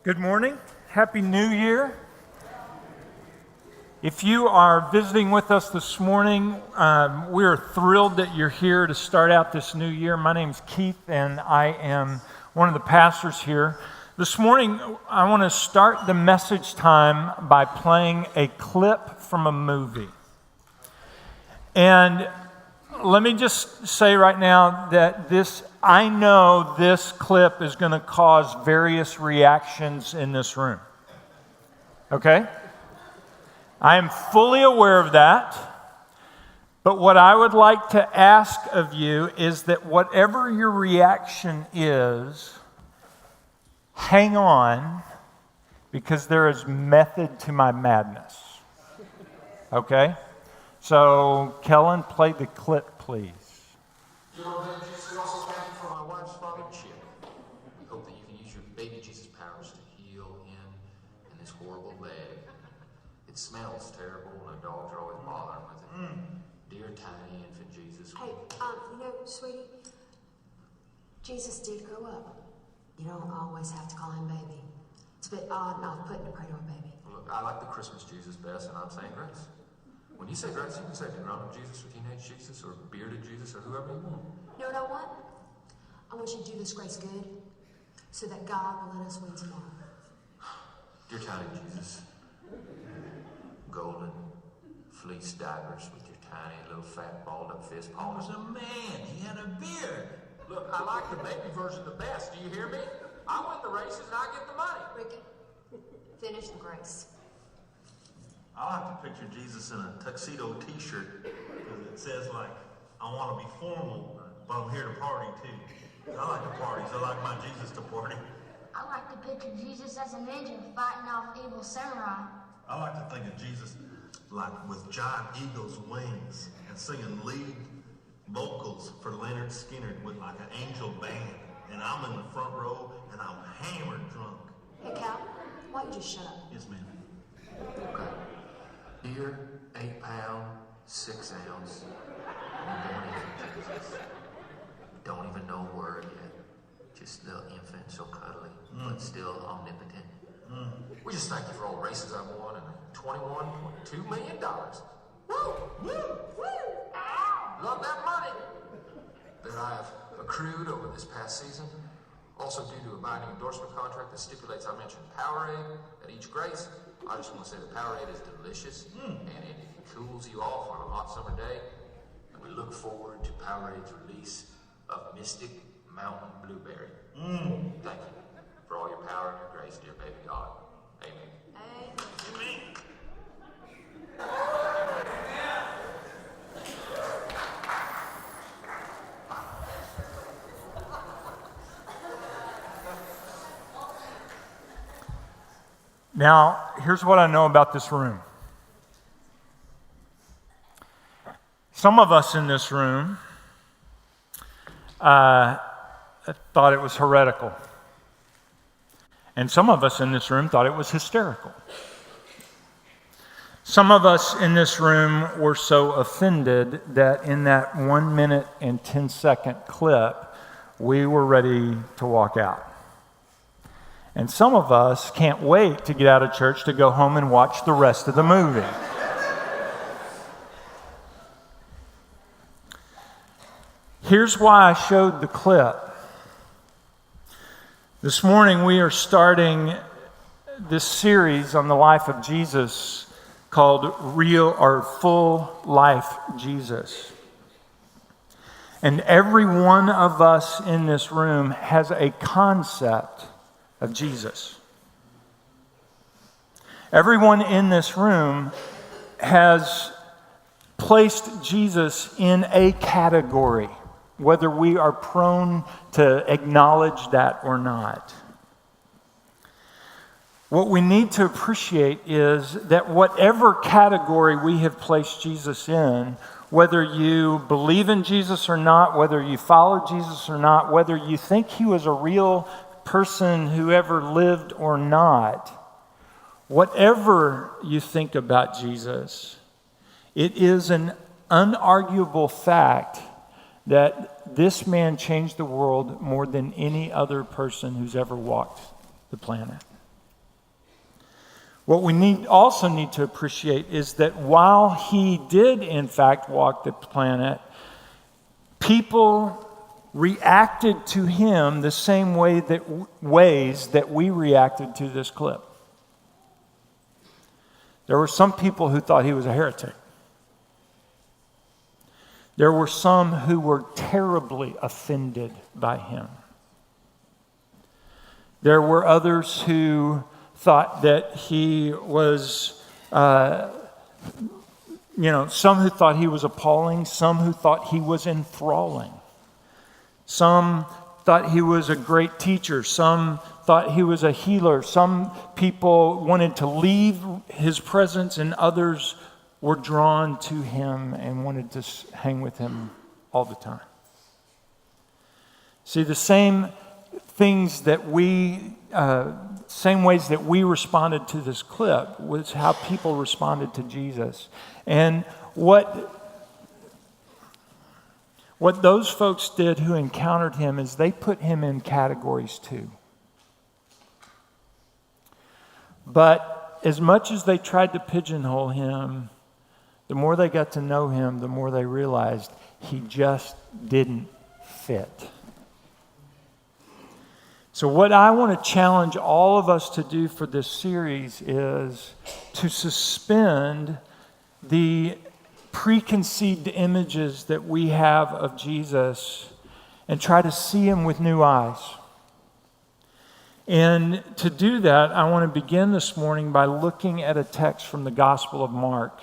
Good morning. Happy New Year. If you are visiting with us this morning, we're thrilled that you're here to start out this new year. My name's Keith, and I am one of the pastors here. This morning, I want to start the message time by playing a clip from a movie. And let me just say right now that I know this clip is going to cause various reactions in this room. Okay? I am fully aware of that. But what I would like to ask of you is that whatever your reaction is, hang on, because there is method to my madness. Okay? So, Kellen, play the clip, please. Lord Jesus, we also thank you for my wife's father, Chip. We hope that you can use your baby Jesus powers to heal him and this horrible leg. It smells terrible, and the dogs are always bothering with it. Dear tiny infant Jesus. Hey, sweetie, Jesus did grow up. You don't always have to call him baby. It's a bit odd not putting a cradle on baby. Look, I like the Christmas Jesus best, and I'm saying grace. When you say grace, you can say the grown-up Jesus or teenage Jesus or bearded Jesus or whoever you want. You know what? I want you to do this grace good so that God will let us win tomorrow. Dear tiny Jesus, golden fleece diapers with your tiny little fat balled up fist He palms. was a man. He had a beard. Look, I like the baby version the best. Do you hear me? I win the races and I get the money. Ricky, finish the grace. I like to picture Jesus in a tuxedo t-shirt because it says like, I want to be formal, but I'm here to party too. I like to parties. I like my Jesus to party. I like to picture Jesus as a ninja fighting off evil samurai. I like to think of Jesus like with giant eagle's wings and singing lead vocals for Leonard Skinner with like an angel band. And I'm in the front row and I'm hammered drunk. Hey, Cal, why don't you just shut up? Yes, ma'am. Okay. Dear 8 pound, 6 ounce, newborn infant Jesus. Don't even know a word yet. Just little infant, so cuddly, but still omnipotent. We just thank you for all the races I've won and $21.2 million. Woo! Woo! Woo! Love that money that I have accrued over this past season. Also due to a binding endorsement contract that stipulates I mention Powerade at each grace. I just want to say the Powerade is delicious and it cools you off on a hot summer day. And we look forward to Powerade's release of Mystic Mountain Blueberry. Thank you for all your power and your grace, dear baby God. Amen. Amen. Now, here's what I know about this room. Some of us in this room thought it was heretical. And some of us in this room thought it was hysterical. Some of us in this room were so offended that in that 1 minute and 10-second clip, we were ready to walk out. And some of us can't wait to get out of church to go home and watch the rest of the movie. Here's why I showed the clip. This morning we are starting this series on the life of Jesus called Real or Full Life Jesus. And every one of us in this room has a concept of Jesus. Everyone in this room has placed Jesus in a category, whether we are prone to acknowledge that or not. What we need to appreciate is that whatever category we have placed Jesus in, whether you believe in Jesus or not, whether you follow Jesus or not, whether you think he was a real person who ever lived or not, whatever you think about Jesus, it is an unarguable fact that this man changed the world more than any other person who's ever walked the planet. What we also need to appreciate is that while he did, in fact, walk the planet, people reacted to him the same ways that we reacted to this clip. There were some people who thought he was a heretic. There were some who were terribly offended by him. There were others who thought that he was, some who thought he was appalling, some who thought he was enthralling. Some thought he was a great teacher. Some thought he was a healer. Some people wanted to leave his presence, and others were drawn to him and wanted to hang with him all the time. See, the same ways that we responded to this clip was how people responded to Jesus. And what those folks did who encountered him is they put him in categories too. But as much as they tried to pigeonhole him, the more they got to know him, the more they realized he just didn't fit. So what I want to challenge all of us to do for this series is to suspend the preconceived images that we have of Jesus and try to see him with new eyes. And to do that, I want to begin this morning by looking at a text from the Gospel of Mark.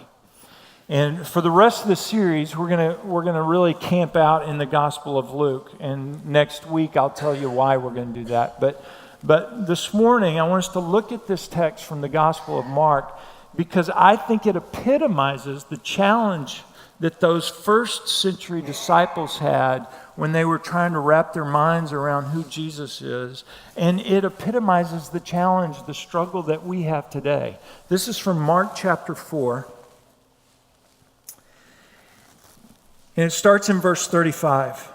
And for the rest of the series, we're gonna really camp out in the Gospel of Luke. And next week, I'll tell you why we're going to do that. But this morning, I want us to look at this text from the Gospel of Mark because I think it epitomizes the challenge that those first century disciples had when they were trying to wrap their minds around who Jesus is. And it epitomizes the challenge, the struggle that we have today. This is from Mark chapter 4. And it starts in verse 35.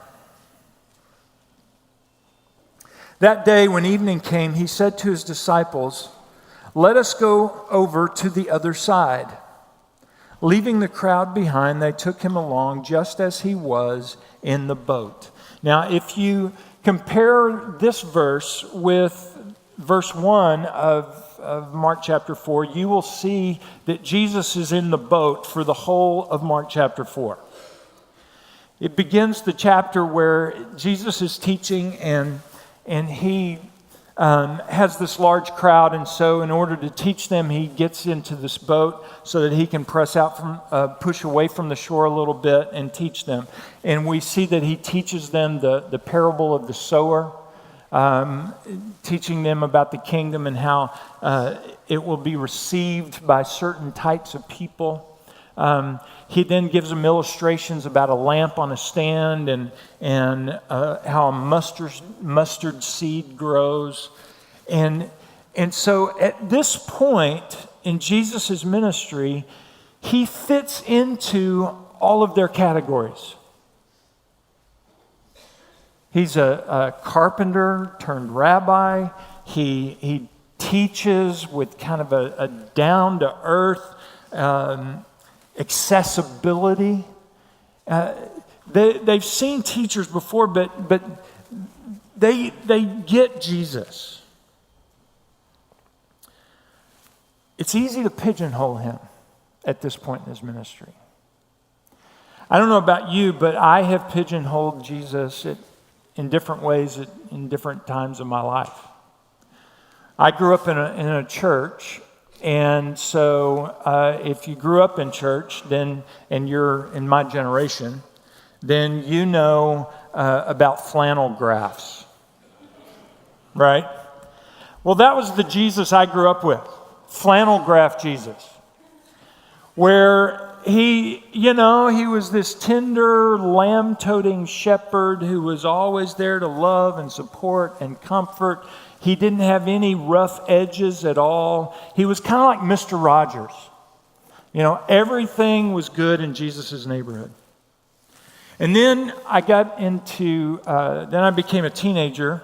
That day when evening came, he said to his disciples, "Let us go over to the other side." Leaving the crowd behind, they took him along just as he was in the boat. Now, if you compare this verse with verse 1 of Mark chapter 4, you will see that Jesus is in the boat for the whole of Mark chapter 4. It begins the chapter where Jesus is teaching and he has this large crowd, and so in order to teach them, he gets into this boat so that he can push away from the shore a little bit and teach them. And we see that he teaches them the parable of the sower, teaching them about the kingdom and how it will be received by certain types of people. He then gives them illustrations about a lamp on a stand and how a mustard seed grows. And so at this point in Jesus' ministry, he fits into all of their categories. He's a carpenter turned rabbi. He teaches with kind of a down-to-earth accessibility. They've seen teachers before, but they get Jesus. It's easy to pigeonhole him at this point in his ministry. I don't know about you, but I have pigeonholed Jesus in different ways in different times of my life. I grew up in a church. And so if you grew up in church, and you're in my generation, then you know about flannel graphs, right? Well, that was the Jesus I grew up with, flannel graph Jesus, where he was this tender, lamb-toting shepherd who was always there to love and support and comfort. He didn't have any rough edges at all. He was kind of like Mr. Rogers. Everything was good in Jesus' neighborhood. And then I became a teenager,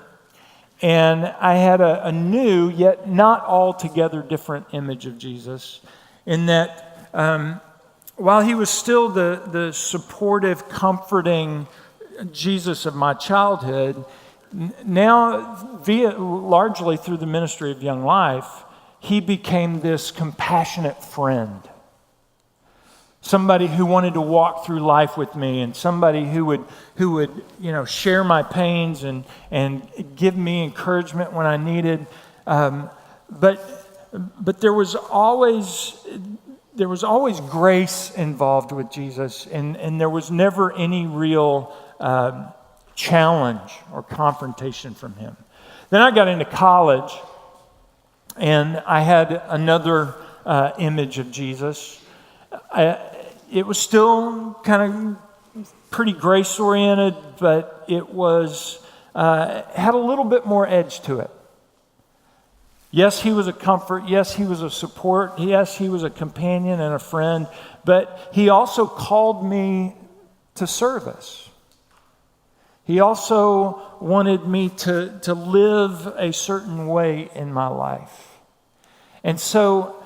And I had a new, yet not altogether different image of Jesus, in that while he was still the supportive, comforting Jesus of my childhood, now, largely through the ministry of Young Life, he became this compassionate friend. Somebody who wanted to walk through life with me, and somebody who would share my pains and give me encouragement when I needed. But there was always grace involved with Jesus, and there was never any real challenge or confrontation from him. Then I got into college, and I had another image of Jesus. It was still kind of pretty grace-oriented, but it was had a little bit more edge to it. Yes, he was a comfort. Yes, he was a support. Yes, he was a companion and a friend. But he also called me to service. He also wanted me to live a certain way in my life. And so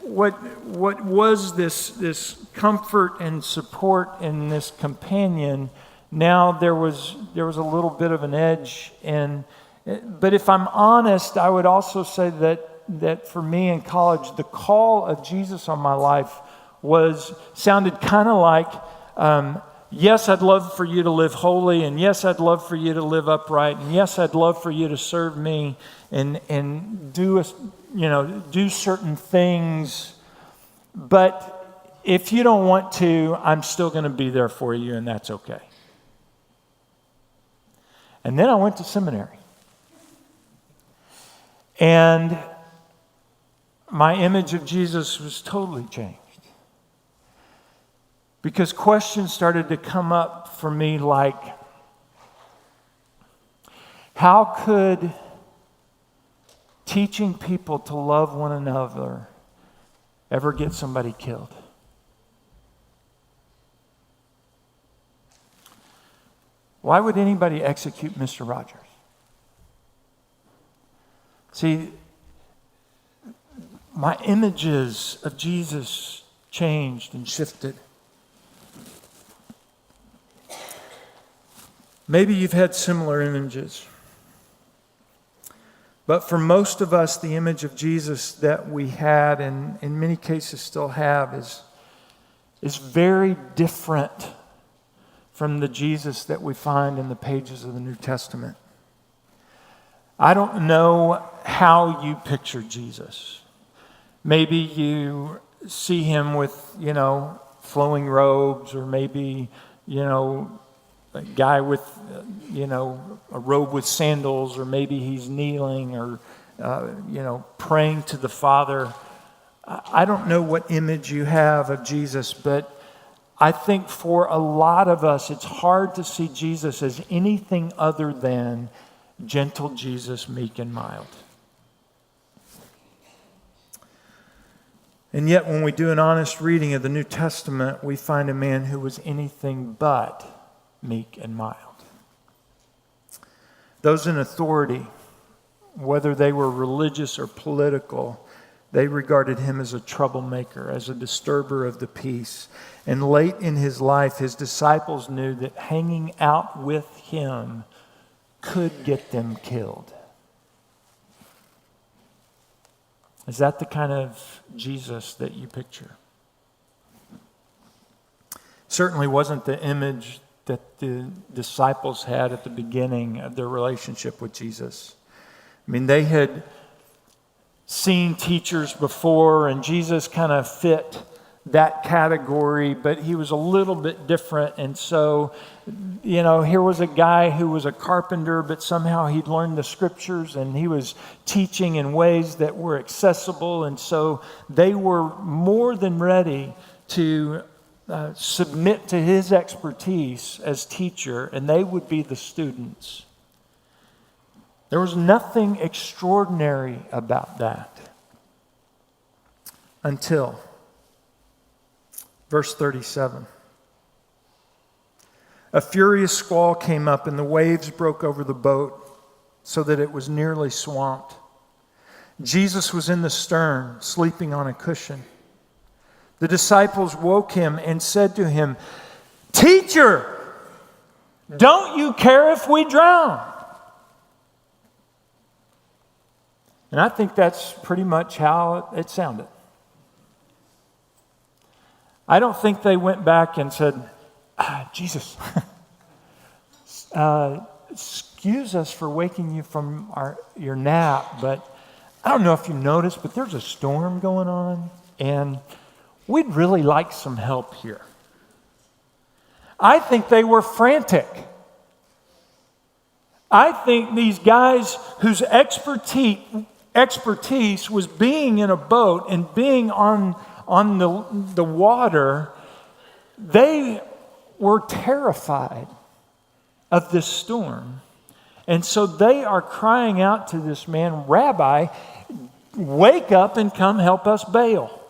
what was this comfort and support and this companion, now there was a little bit of an edge. But if I'm honest, I would also say that for me in college, the call of Jesus on my life sounded kind of like, yes, I'd love for you to live holy, and yes, I'd love for you to live upright, and yes, I'd love for you to serve me and do certain things. But if you don't want to, I'm still going to be there for you, and that's okay. And then I went to seminary. And my image of Jesus was totally changed. Because questions started to come up for me like, how could teaching people to love one another ever get somebody killed? Why would anybody execute Mr. Rogers? See, my images of Jesus changed and shifted. Maybe you've had similar images. But for most of us, the image of Jesus that we had, and in many cases still have, is very different from the Jesus that we find in the pages of the New Testament. I don't know how you picture Jesus. Maybe you see him with, flowing robes, or maybe, a guy with, a robe with sandals, or maybe he's kneeling or, praying to the Father. I don't know what image you have of Jesus, but I think for a lot of us, it's hard to see Jesus as anything other than gentle Jesus, meek and mild. And yet, when we do an honest reading of the New Testament, we find a man who was anything but meek and mild. Those in authority, whether they were religious or political, they regarded him as a troublemaker, as a disturber of the peace. And late in his life, his disciples knew that hanging out with him could get them killed. Is that the kind of Jesus that you picture? Certainly wasn't the image that the disciples had at the beginning of their relationship with Jesus. I mean, they had seen teachers before, and Jesus kind of fit that category, but he was a little bit different. And so, here was a guy who was a carpenter, but somehow he'd learned the scriptures, and he was teaching in ways that were accessible. And so they were more than ready to submit to his expertise as teacher, and they would be the students. There was nothing extraordinary about that until verse 37. A furious squall came up, and the waves broke over the boat so that it was nearly swamped. Jesus was in the stern, sleeping on a cushion. The disciples woke him and said to him, "Teacher, don't you care if we drown?" And I think that's pretty much how it sounded. I don't think they went back and said, "Jesus, excuse us for waking you from your nap, but I don't know if you noticed, but there's a storm going on, and we'd really like some help here." I think they were frantic. I think these guys whose expertise was being in a boat and being on the water, they were terrified of this storm. And so they are crying out to this man, "Rabbi, wake up and come help us bail."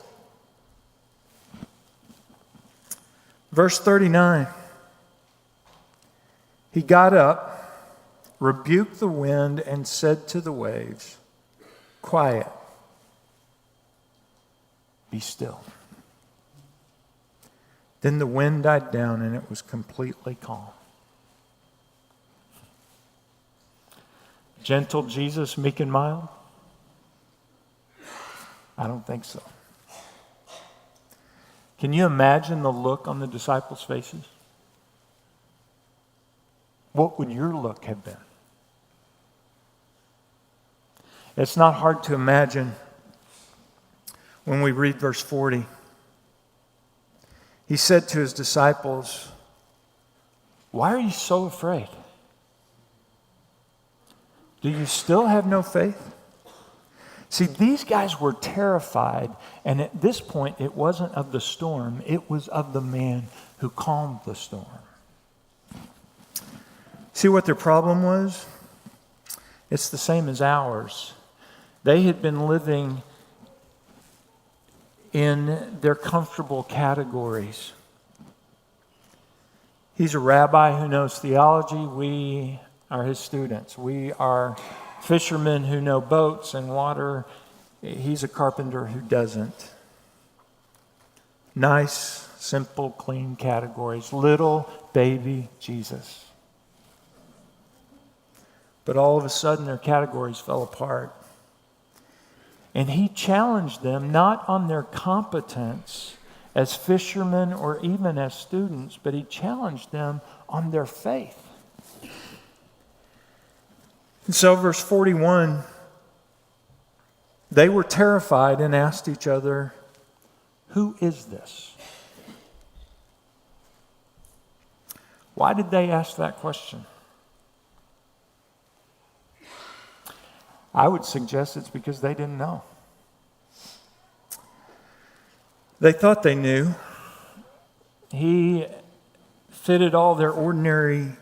Verse 39. He got up, rebuked the wind, and said to the waves, "Quiet, be still." Then the wind died down and it was completely calm. Gentle Jesus, meek and mild? I don't think so. Can you imagine the look on the disciples' faces? What would your look have been? It's not hard to imagine when we read verse 40. He said to his disciples, "Why are you so afraid? Do you still have no faith?" See, these guys were terrified, and at this point, it wasn't of the storm, it was of the man who calmed the storm. See what their problem was? It's the same as ours. They had been living in their comfortable categories. He's a rabbi who knows theology. We are his students. We are fishermen who know boats and water. He's a carpenter who doesn't. Nice, simple, clean categories. Little baby Jesus. But all of a sudden, their categories fell apart. And he challenged them not on their competence as fishermen or even as students, but he challenged them on their faith. And so, verse 41, they were terrified and asked each other, "Who is this?" Why did they ask that question? I would suggest it's because they didn't know. They thought they knew. He fitted all their ordinary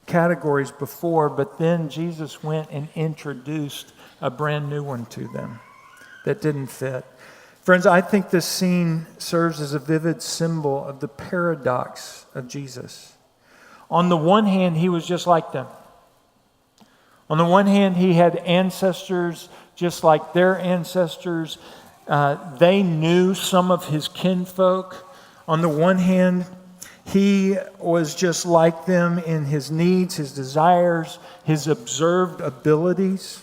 categories before, but then Jesus went and introduced a brand new one to them that didn't fit. Friends, I think this scene serves as a vivid symbol of the paradox of Jesus. On the one hand, he was just like them. On the one hand, he had ancestors just like their ancestors. They knew some of his kinfolk. On the one hand, he was just like them in his needs, his desires, his observed abilities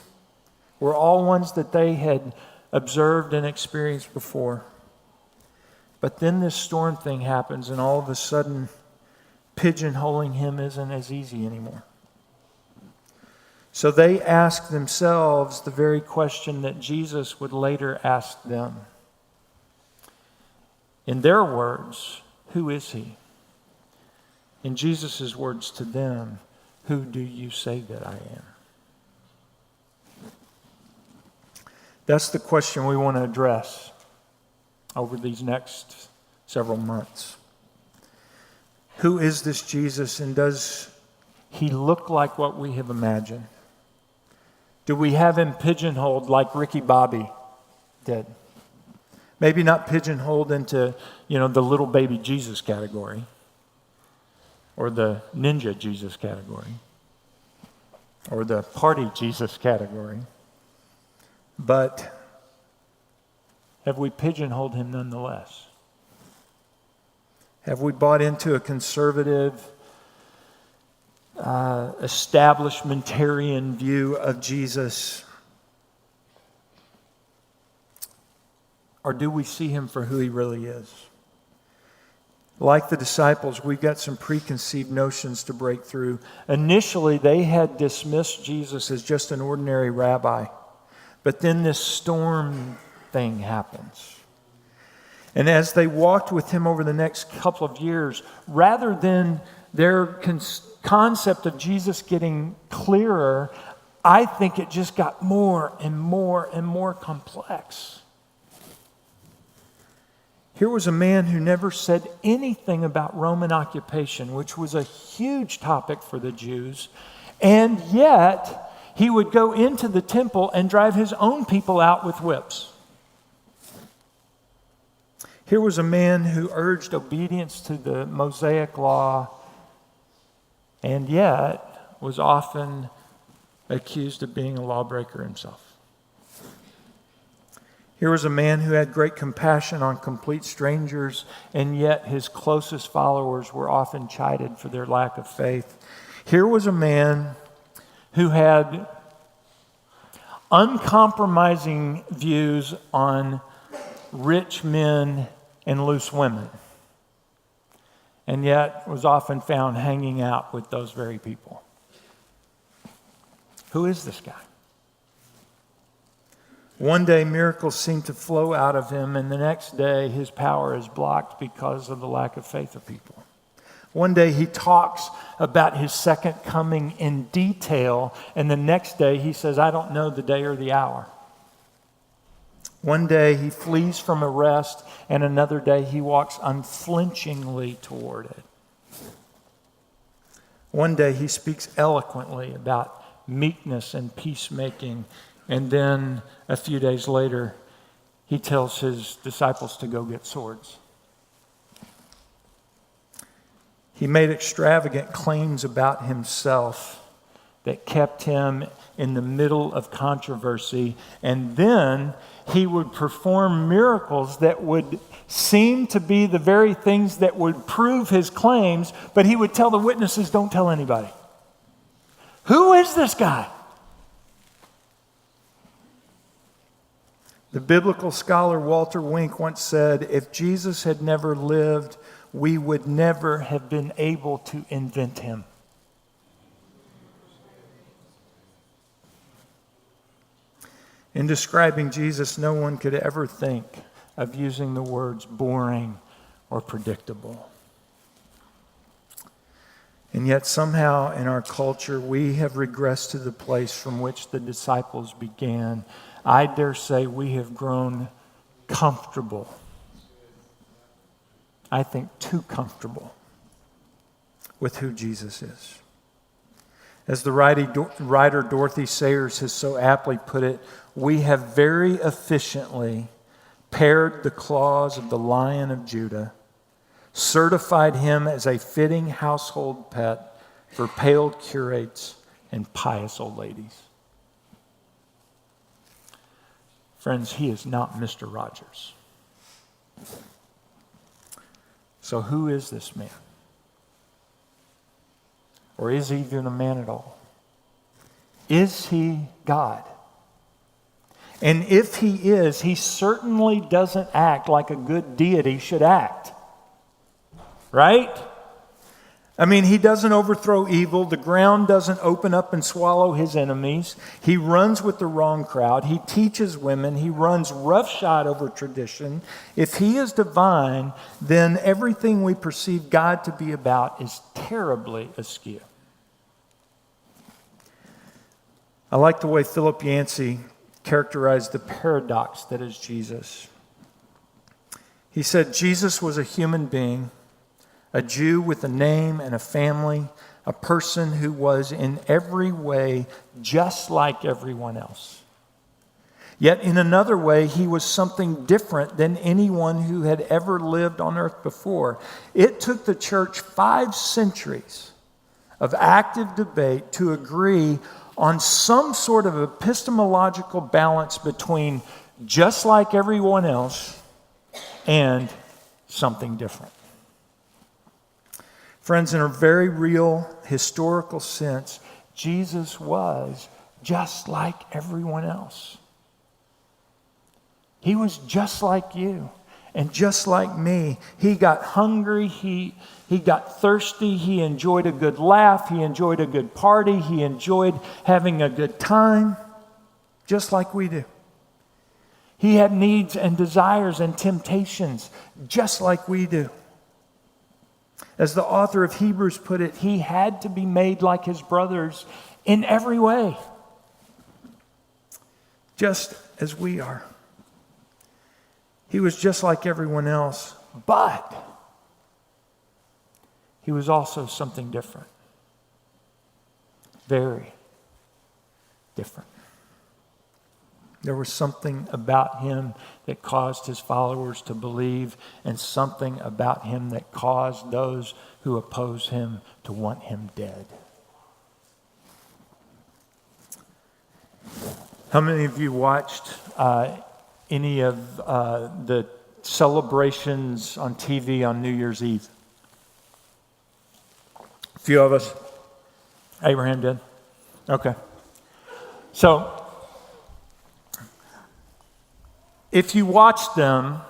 were all ones that they had observed and experienced before. But then this storm thing happens, and all of a sudden, pigeonholing him isn't as easy anymore. So they ask themselves the very question that Jesus would later ask them. In their words, who is he? In Jesus' words to them, who do you say that I am? That's the question we want to address over these next several months. Who is this Jesus, and does he look like what we have imagined? Do we have him pigeonholed like Ricky Bobby did? Maybe not pigeonholed into, the little baby Jesus category or the ninja Jesus category. or the party Jesus category. But have we pigeonholed him nonetheless? Have we bought into a conservative, establishmentarian view of Jesus? Or do we see him for who he really is? Like the disciples, we've got some preconceived notions to break through. Initially, they had dismissed Jesus as just an ordinary rabbi. But then this storm thing happens. And as they walked with him over the next couple of years, rather than their concept of Jesus getting clearer, I think it just got more and more and more complex. Here was a man who never said anything about Roman occupation, which was a huge topic for the Jews, and yet he would go into the temple and drive his own people out with whips. Here was a man who urged obedience to the Mosaic law, and yet was often accused of being a lawbreaker himself. Here was a man who had great compassion on complete strangers, and yet his closest followers were often chided for their lack of faith. Here was a man who had uncompromising views on rich men and loose women, and yet was often found hanging out with those very people. Who is this guy? One day, miracles seem to flow out of him, and the next day, his power is blocked because of the lack of faith of people. One day, he talks about his second coming in detail, and the next day, he says, I don't know the day or the hour. One day, he flees from arrest, and another day, he walks unflinchingly toward it. One day, he speaks eloquently about meekness and peacemaking. And then a few days later, he tells his disciples to go get swords. He made extravagant claims about himself that kept him in the middle of controversy. And then he would perform miracles that would seem to be the very things that would prove his claims, but he would tell the witnesses, don't tell anybody. Who is this guy? The biblical scholar Walter Wink once said, if Jesus had never lived, we would never have been able to invent him. In describing Jesus, no one could ever think of using the words boring or predictable. And yet somehow in our culture, we have regressed to the place from which the disciples began. I dare say we have grown comfortable. I think too comfortable with who Jesus is. As the writer Dorothy Sayers has so aptly put it, we have very efficiently pared the claws of the Lion of Judah, certified him as a fitting household pet for pale curates and pious old ladies. Friends, he is not Mr. Rogers. So who is this man? Or is he even a man at all? Is he God? And if he is, he certainly doesn't act like a good deity should act. Right? I mean, he doesn't overthrow evil. The ground doesn't open up and swallow his enemies. He runs with the wrong crowd. He teaches women. He runs roughshod over tradition. If he is divine, then everything we perceive God to be about is terribly askew. I like the way Philip Yancey characterized the paradox that is Jesus. He said, Jesus was a human being, a Jew with a name and a family, a person who was in every way just like everyone else. Yet in another way, he was something different than anyone who had ever lived on earth before. It took the church 5 centuries of active debate to agree on some sort of epistemological balance between just like everyone else and something different. Friends, in a very real historical sense, Jesus was just like everyone else. He was just like you and just like me. He got hungry, he got thirsty, he enjoyed a good laugh, he enjoyed a good party, he enjoyed having a good time, just like we do. He had needs and desires and temptations, just like we do. As the author of Hebrews put it, he had to be made like his brothers in every way, just as we are. He was just like everyone else, but he was also something different. Very different. There was something about him that caused his followers to believe, and something about him that caused those who oppose him to want him dead. How many of you watched any of the celebrations on TV on New Year's Eve? A few of us. Abraham did? Okay. So, if you watched them,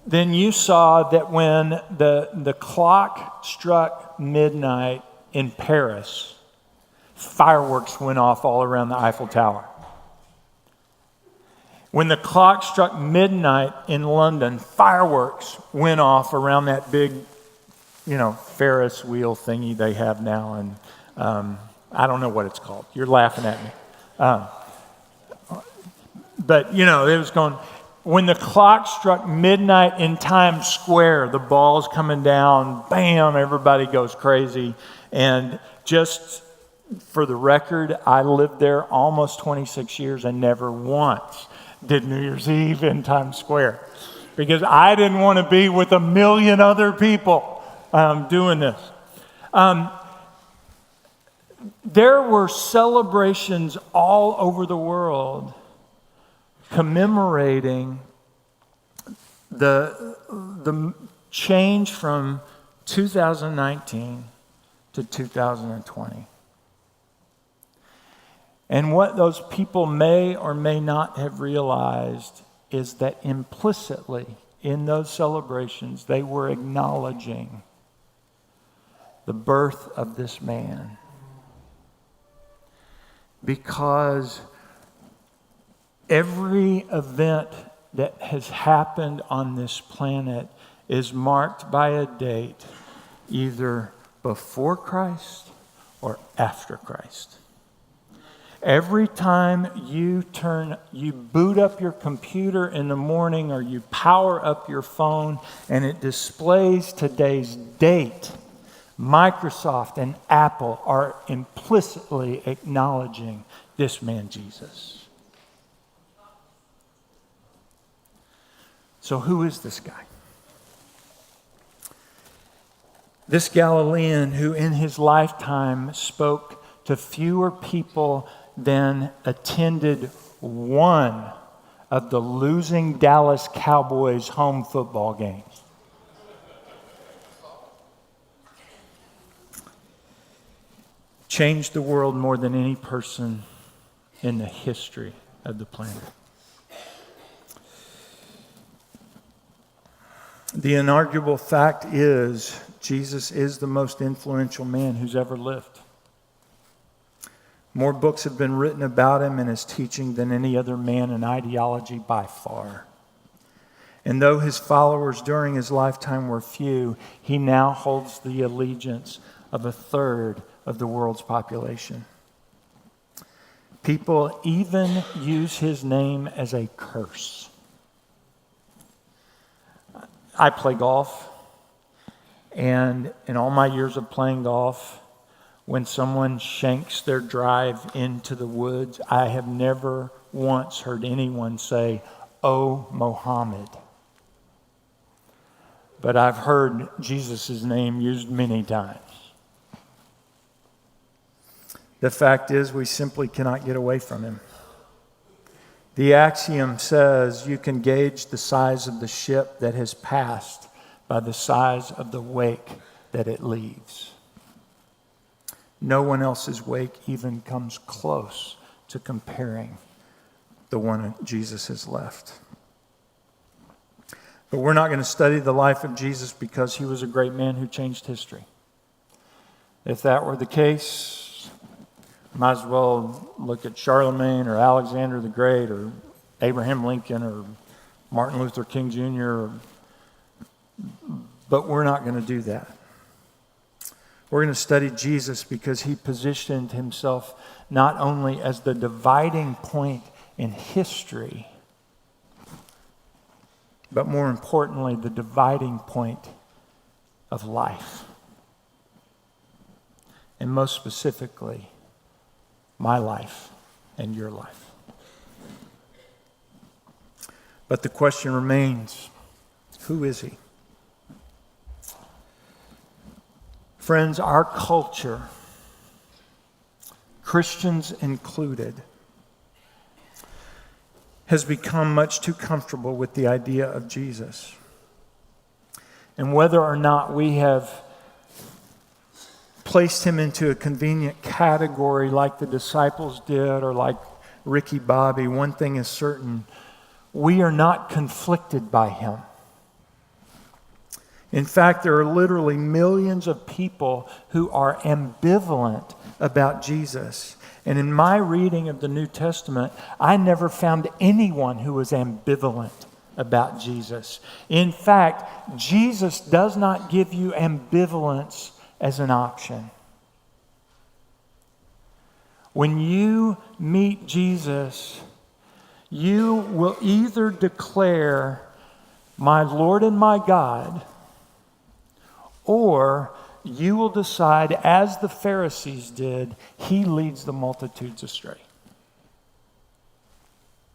then you saw that when the clock struck midnight in Paris, fireworks went off all around the Eiffel Tower. When the clock struck midnight in London, fireworks went off around that big, Ferris wheel thingy they have now. And I don't know what it's called. You're laughing at me. But, it was going, when the clock struck midnight in Times Square, the ball's coming down, bam, everybody goes crazy. And just for the record, I lived there almost 26 years and never once did New Year's Eve in Times Square, because I didn't want to be with a million other people doing this. There were celebrations all over the world commemorating the change from 2019 to 2020. And what those people may or may not have realized is that implicitly in those celebrations, they were acknowledging the birth of this man. Because every event that has happened on this planet is marked by a date either before Christ or after Christ. Every time you boot up your computer in the morning or you power up your phone and it displays today's date, Microsoft and Apple are implicitly acknowledging this man Jesus. So who is this guy? This Galilean who in his lifetime spoke to fewer people than attended one of the losing Dallas Cowboys home football games. Changed the world more than any person in the history of the planet. The inarguable fact is, Jesus is the most influential man who's ever lived. More books have been written about him and his teaching than any other man in ideology by far. And though his followers during his lifetime were few, he now holds the allegiance of a third of the world's population. People even use his name as a curse. I play golf, and in all my years of playing golf, when someone shanks their drive into the woods, I have never once heard anyone say, "Oh, Mohammed." But I've heard Jesus' name used many times. The fact is, we simply cannot get away from him. The axiom says you can gauge the size of the ship that has passed by the size of the wake that it leaves. No one else's wake even comes close to comparing the one Jesus has left. But we're not going to study the life of Jesus because he was a great man who changed history. If that were the case, might as well look at Charlemagne or Alexander the Great or Abraham Lincoln or Martin Luther King Jr. But we're not going to do that. We're going to study Jesus because he positioned himself not only as the dividing point in history, but more importantly, the dividing point of life. And most specifically, my life and your life. But the question remains, who is he? Friends, our culture, Christians included, has become much too comfortable with the idea of Jesus. And whether or not we have placed him into a convenient category like the disciples did or like Ricky Bobby, one thing is certain, we are not conflicted by him. In fact, there are literally millions of people who are ambivalent about Jesus. And in my reading of the New Testament, I never found anyone who was ambivalent about Jesus. In fact, Jesus does not give you ambivalence as an option. When you meet Jesus, you will either declare, "My Lord and my God," or you will decide, as the Pharisees did, he leads the multitudes astray.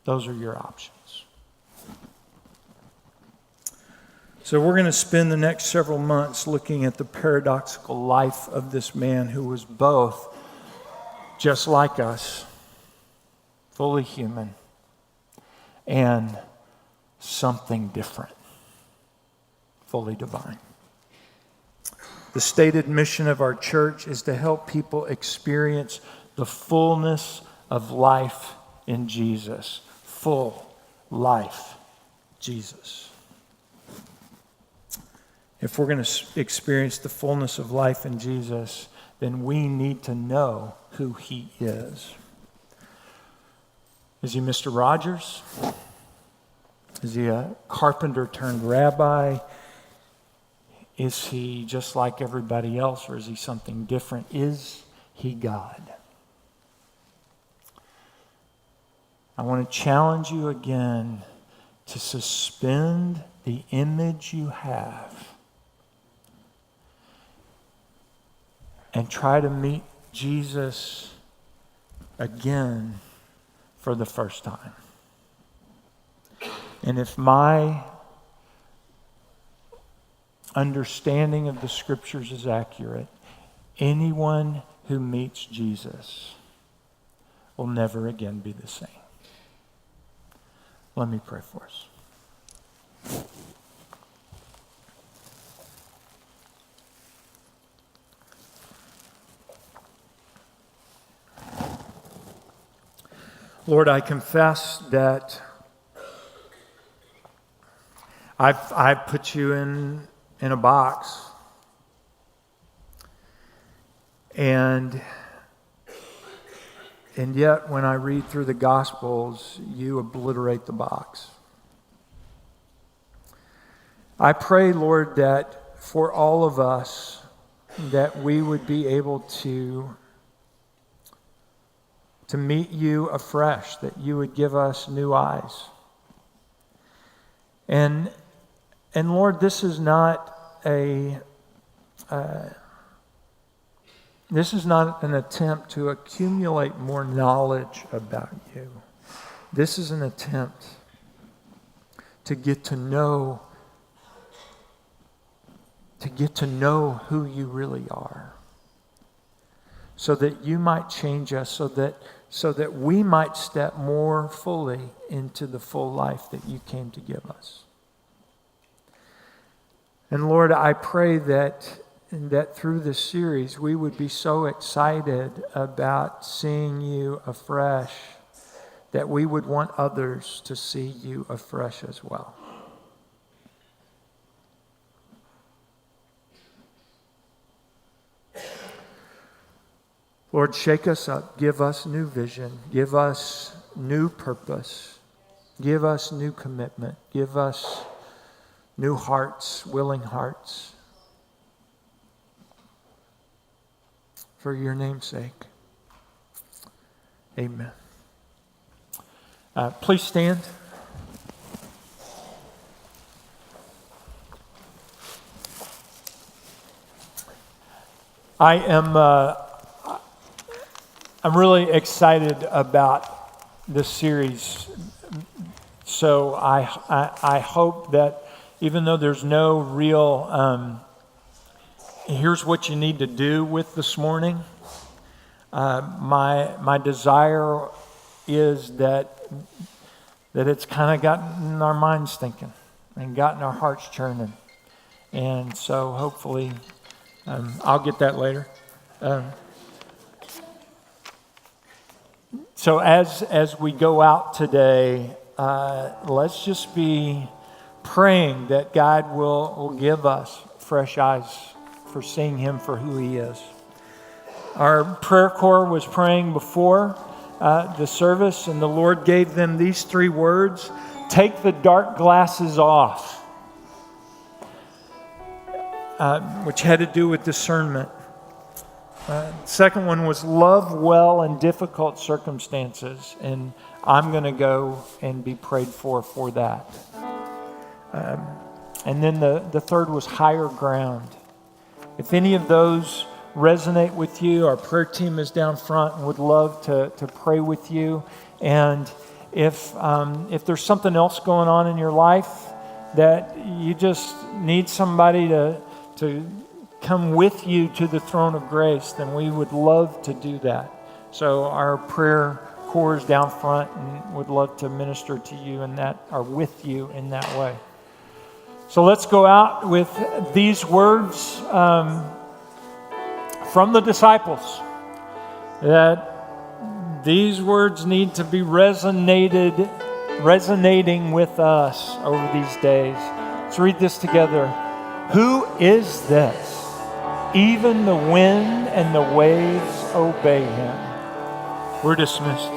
Those are your options. So we're going to spend the next several months looking at the paradoxical life of this man who was both just like us, fully human, and something different, fully divine. The stated mission of our church is to help people experience the fullness of life in Jesus. Full life, Jesus. If we're going to experience the fullness of life in Jesus, then we need to know who he is. Is he Mr. Rogers? Is he a carpenter turned rabbi? Is he just like everybody else, or is he something different? Is he God? I want to challenge you again to suspend the image you have and try to meet Jesus again for the first time. And if my understanding of the scriptures is accurate, anyone who meets Jesus will never again be the same. Let me pray for us. Lord, I confess that I've put you in a box. And yet, when I read through the Gospels, you obliterate the box. I pray, Lord, that for all of us, that we would be able to meet you afresh, that you would give us new eyes. And Lord, this is not an attempt to accumulate more knowledge about you. This is an attempt to get to know who you really are, so that you might change us, so that we might step more fully into the full life that you came to give us. And Lord, I pray that through this series we would be so excited about seeing you afresh that we would want others to see you afresh as well. Lord, shake us up. Give us new vision. Give us new purpose. Give us new commitment. Give us new hearts, willing hearts. For your name's sake. Amen. Please stand. I'm really excited about this series. So I hope that even though there's no real, here's what you need to do with this morning, my desire is that it's kind of gotten our minds thinking and gotten our hearts churning. And so hopefully, I'll get that later. So as we go out today, let's just be praying that God will give us fresh eyes for seeing Him for who He is. Our prayer corps was praying before the service, and the Lord gave them these 3 words: take the dark glasses off, which had to do with discernment. Second one was love well in difficult circumstances, and I'm going to go and be prayed for that. And then the third was higher ground. If any of those resonate with you, our prayer team is down front and would love to pray with you. And if there's something else going on in your life that you just need somebody to come with you to the throne of grace, then we would love to do that. So our prayer corps is down front and would love to minister to you in that, or with you in that way. So let's go out with these words from the disciples, that these words need to be resonating with us over these days. Let's read this together. Who is this? Even the wind and the waves obey Him. We're dismissed.